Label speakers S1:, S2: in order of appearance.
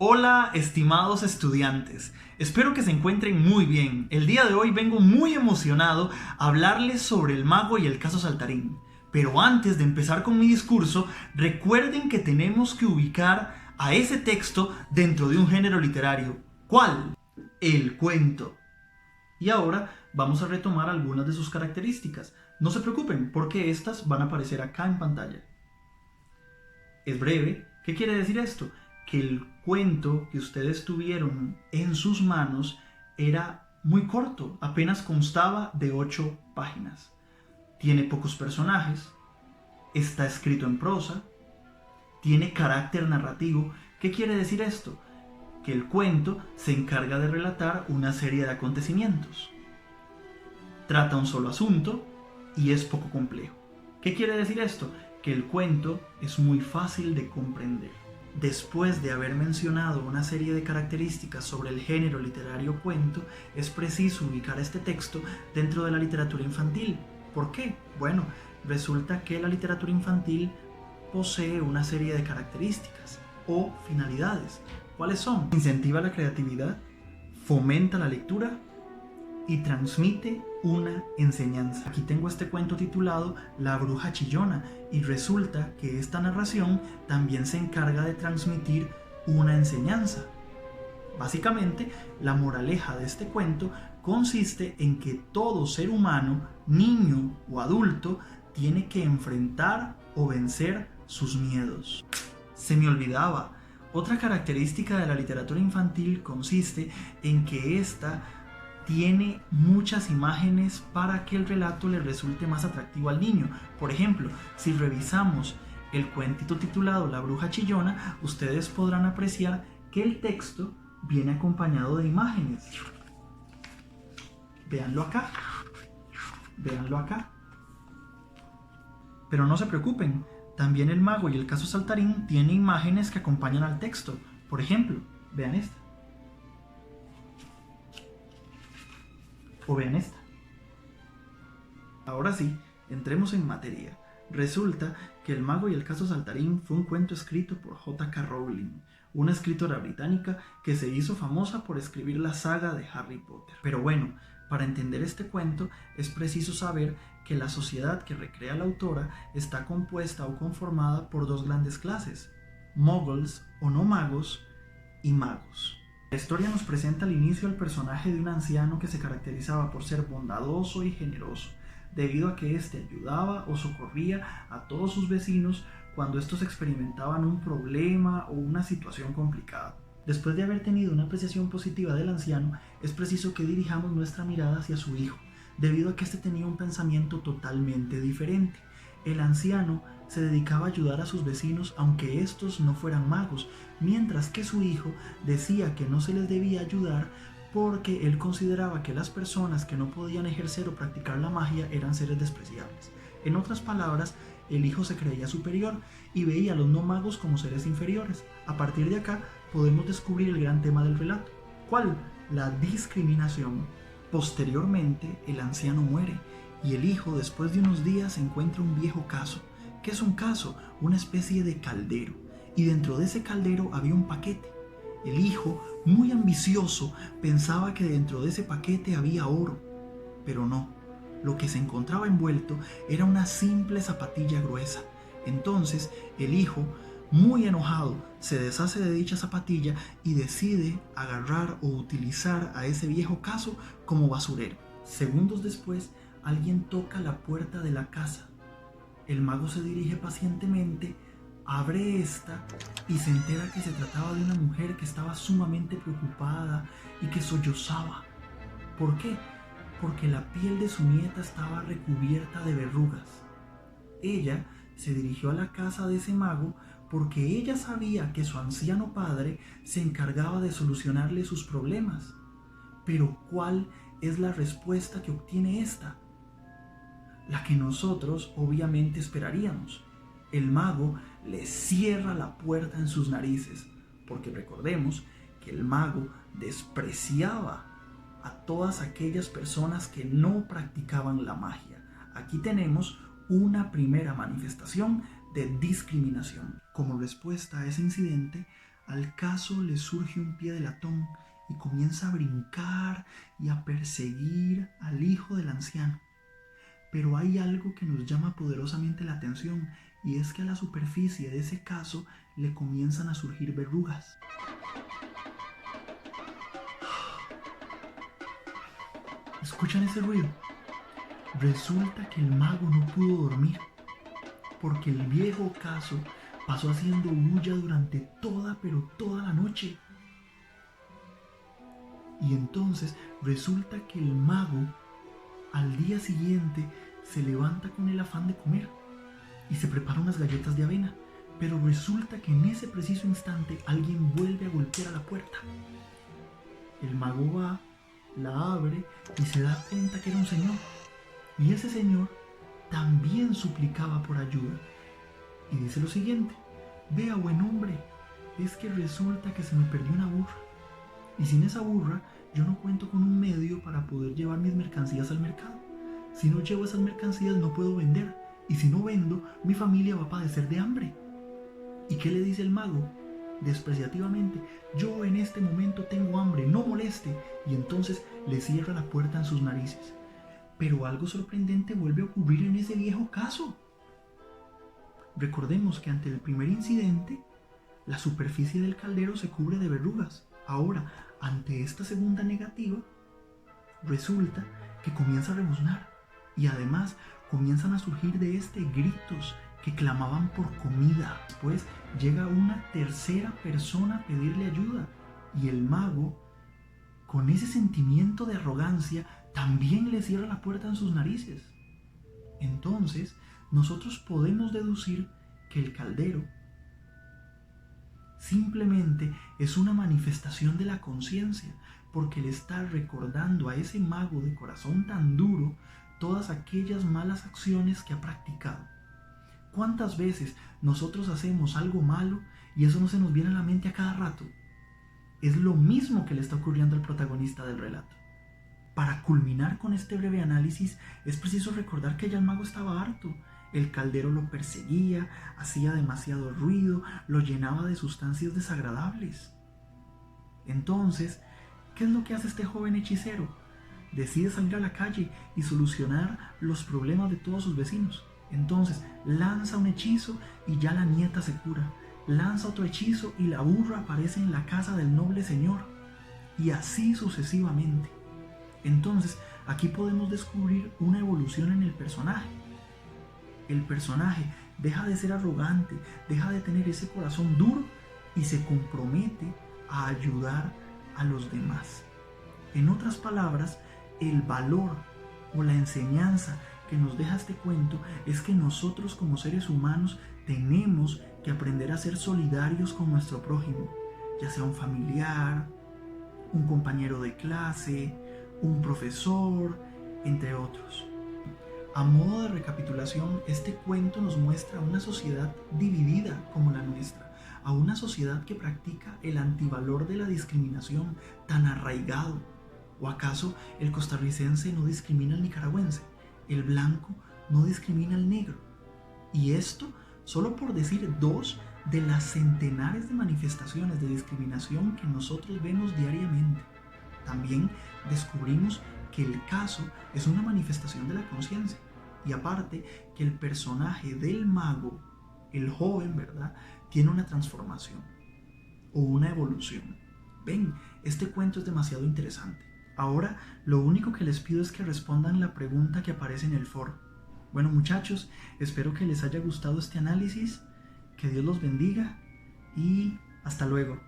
S1: Hola, estimados estudiantes. Espero que se encuentren muy bien. El día de hoy vengo muy emocionado a hablarles sobre el mago y el caso Saltarín. Pero antes de empezar con mi discurso, recuerden que tenemos que ubicar a ese texto dentro de un género literario. ¿Cuál? El cuento. Y ahora vamos a retomar algunas de sus características. No se preocupen, porque estas van a aparecer acá en pantalla. Es breve. ¿Qué quiere decir esto? Que el cuento que ustedes tuvieron en sus manos era muy corto, apenas constaba de 8 páginas. Tiene pocos personajes, está escrito en prosa, tiene carácter narrativo. ¿Qué quiere decir esto? Que el cuento se encarga de relatar una serie de acontecimientos. Trata un solo asunto y es poco complejo. ¿Qué quiere decir esto? Que el cuento es muy fácil de comprender. Después de haber mencionado una serie de características sobre el género literario cuento, es preciso ubicar este texto dentro de la literatura infantil. ¿Por qué? Bueno, resulta que la literatura infantil posee una serie de características o finalidades. ¿Cuáles son? Incentiva la creatividad, fomenta la lectura y transmite una enseñanza. Aquí tengo este cuento titulado La bruja chillona y resulta que esta narración también se encarga de transmitir una enseñanza. Básicamente, la moraleja de este cuento consiste en que todo ser humano, niño o adulto, tiene que enfrentar o vencer sus miedos. Se me olvidaba, otra característica de la literatura infantil consiste en que esta tiene muchas imágenes para que el relato le resulte más atractivo al niño. Por ejemplo, si revisamos el cuentito titulado La bruja chillona, ustedes podrán apreciar que el texto viene acompañado de imágenes. Véanlo acá. Véanlo acá. Pero no se preocupen, también el mago y el caso Saltarín tienen imágenes que acompañan al texto. Por ejemplo, vean esta. O vean esta. Ahora sí, entremos en materia. Resulta que El mago y el caso Saltarín fue un cuento escrito por J.K. Rowling, una escritora británica que se hizo famosa por escribir la saga de Harry Potter. Pero bueno, para entender este cuento es preciso saber que la sociedad que recrea la autora está compuesta o conformada por dos grandes clases: muggles o no magos y magos. La historia nos presenta al inicio al personaje de un anciano que se caracterizaba por ser bondadoso y generoso, debido a que éste ayudaba o socorría a todos sus vecinos cuando estos experimentaban un problema o una situación complicada. Después de haber tenido una apreciación positiva del anciano, es preciso que dirijamos nuestra mirada hacia su hijo, debido a que éste tenía un pensamiento totalmente diferente. El anciano se dedicaba a ayudar a sus vecinos aunque estos no fueran magos, mientras que su hijo decía que no se les debía ayudar porque él consideraba que las personas que no podían ejercer o practicar la magia eran seres despreciables. En otras palabras, el hijo se creía superior y veía a los no magos como seres inferiores. A partir de acá podemos descubrir el gran tema del relato. ¿Cuál? La discriminación. Posteriormente, el anciano muere y el hijo, después de unos días, encuentra un viejo caso. ¿Qué es un caso? Una especie de caldero. Y dentro de ese caldero había un paquete. El hijo, muy ambicioso, pensaba que dentro de ese paquete había oro. Pero no, lo que se encontraba envuelto era una simple zapatilla gruesa. Entonces, el hijo, muy enojado, se deshace de dicha zapatilla y decide agarrar o utilizar a ese viejo caso como basurero. Segundos después, alguien toca la puerta de la casa. El mago se dirige pacientemente, abre esta y se entera que se trataba de una mujer que estaba sumamente preocupada y que sollozaba. ¿Por qué? Porque la piel de su nieta estaba recubierta de verrugas. Ella se dirigió a la casa de ese mago porque ella sabía que su anciano padre se encargaba de solucionarle sus problemas. Pero ¿cuál es la respuesta que obtiene esta? La que nosotros obviamente esperaríamos. El mago le cierra la puerta en sus narices, porque recordemos que el mago despreciaba a todas aquellas personas que no practicaban la magia. Aquí tenemos una primera manifestación de discriminación. Como respuesta a ese incidente, al caso le surge un pie de latón y comienza a brincar y a perseguir al hijo del anciano. Pero hay algo que nos llama poderosamente la atención, y es que a la superficie de ese caso le comienzan a surgir verrugas. ¿Escuchan ese ruido? Resulta que el mago no pudo dormir, porque el viejo caso pasó haciendo bulla durante toda la noche. Y entonces resulta que el mago al día siguiente se levanta con el afán de comer y se prepara unas galletas de avena, pero resulta que en ese preciso instante alguien vuelve a golpear a la puerta. El mago va, la abre y se da cuenta que era un señor, y ese señor también suplicaba por ayuda y dice lo siguiente: vea, buen hombre, es que resulta que se me perdió una burra, y sin esa burra yo no cuento con un medio para poder llevar mis mercancías al mercado. Si no llevo esas mercancías no puedo vender, y si no vendo mi familia va a padecer de hambre. ¿Y qué le dice el mago? Despreciativamente: yo en este momento tengo hambre, no moleste. Y entonces le cierra la puerta en sus narices. Pero algo sorprendente vuelve a ocurrir en ese viejo caso. Recordemos que ante el primer incidente, la superficie del caldero se cubre de verrugas. Ahora, ante esta segunda negativa, resulta que comienza a rebuznar, y además comienzan a surgir de este gritos que clamaban por comida. Después llega una tercera persona a pedirle ayuda, y el mago, con ese sentimiento de arrogancia, también le cierra la puerta en sus narices. Entonces, nosotros podemos deducir que el caldero simplemente es una manifestación de la conciencia, porque le está recordando a ese mago de corazón tan duro todas aquellas malas acciones que ha practicado. ¿Cuántas veces nosotros hacemos algo malo y eso no se nos viene a la mente a cada rato? Es lo mismo que le está ocurriendo al protagonista del relato. Para culminar con este breve análisis, es preciso recordar que ya el mago estaba harto. El caldero lo perseguía, hacía demasiado ruido, lo llenaba de sustancias desagradables. Entonces, ¿qué es lo que hace este joven hechicero? Decide salir a la calle y solucionar los problemas de todos sus vecinos. Entonces, lanza un hechizo y ya la nieta se cura. Lanza otro hechizo y la burra aparece en la casa del noble señor. Y así sucesivamente. Entonces, aquí podemos descubrir una evolución en el personaje. El personaje deja de ser arrogante, deja de tener ese corazón duro y se compromete a ayudar a los demás. En otras palabras, el valor o la enseñanza que nos deja este cuento es que nosotros como seres humanos tenemos que aprender a ser solidarios con nuestro prójimo, ya sea un familiar, un compañero de clase, un profesor, entre otros. A modo de recapitulación, este cuento nos muestra una sociedad dividida como la nuestra, a una sociedad que practica el antivalor de la discriminación tan arraigado. ¿O acaso el costarricense no discrimina al nicaragüense? ¿El blanco no discrimina al negro? Y esto solo por decir dos de las centenares de manifestaciones de discriminación que nosotros vemos diariamente. También descubrimos que el caso es una manifestación de la conciencia, y aparte que el personaje del mago, el joven, ¿verdad?, tiene una transformación o una evolución. Ven, este cuento es demasiado interesante. Ahora lo único que les pido es que respondan la pregunta que aparece en el foro. Bueno, muchachos, espero que les haya gustado este análisis, que Dios los bendiga y hasta luego.